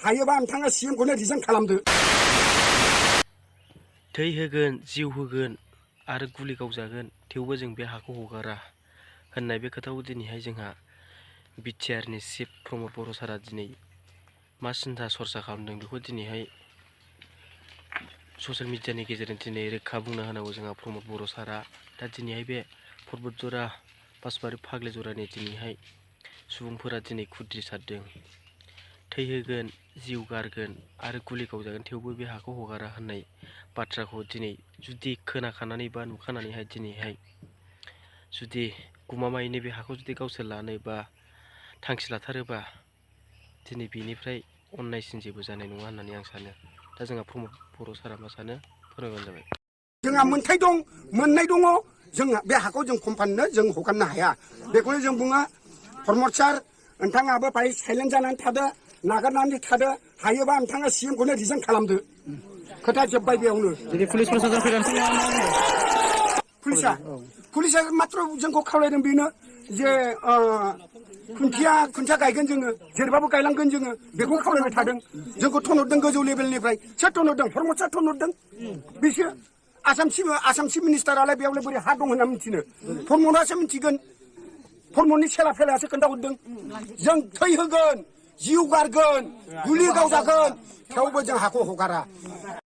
हायोबा नोंथाङा CMखौनो रिजाइन खालामदो। थै होगोन, जिउ होगोन आरो गुलि गावजागोन थेवबो जों बे हाखौ हगारा होननाय बे खोथाखौ दिनैहाय जोंहा बिटिआरनि चिफ प्रमद बर' सारा दिनै मा सिन्था सरसा खालामदों बेखौ दिनैहाय ससियेल मिडियानि गेजेरजों दिनै रोखा बुंना होनांगौ जोंहा प्रमद बर' सारा। दा दिनैहाय बे पर्बतजरा बासबारि फाग्लि जरानि दिनैहाय सुबुंफोरा दिनै खुद्रि सारदों। थै होगोन, जिउ गारगोन आरो गुलि गावजागोन थेवबो बे हाखौ हगारा होननाय बाथ्राखौ दिनै जुदि खोनाखानानै बा नुखानानैहाय दिनैहाय जुदि गमामायैनो बे हाखौ जुदि गावसोर लानो बा थांखि लाथारोबा दिनै बेनिफ्राय अननायसिन जेबो जानाय नङा होननानै आं सानो। दा जोंहा प्रमद बर' सारा मा सानो फोरमायबानो जाबाय। जोंहा मोन्थाय दं, मोननाय दङ, जोंहा बे हाखौ जों कम्पानिनो जों हगारनो हाया। बेखौनो जों बुङो प्रमद सार नोंथाङाबो बाहाय साइलेन्ट जानानै थादो, नागारनानै थादो, हायोबा नोंथाङा CMखौनो रिजाइन खालामदो। खोथा जोब्बाय बेयावनो। पुलिस प्रशासन फैनानैसो मा बुंदों? पुलिसा मात्र जोंखौ खावलायदों बेनो जे खुन्थिया गायगोन जोङो, जेरैबाबो गायलांगोन जोङो, बेखौ खावलायबाय थादों। जोंखौ थनहरदों गोजौ लेभेलनिफ्राय। सोर थनहरदों? प्रमद सार थनहरदों। बिसोर आसाम चिफ मिनिस्टारालाय बेयावलाय बोरै हा दं होनना मिथिनो? प्रमदासो मिथिगोन। प्रमदनि सेला फेलायासो खोन्थाहरदों। जों थै होगोन, जिउ गारगोन, गुलि गावजागोन थेवबो जों हाखौ हगारा।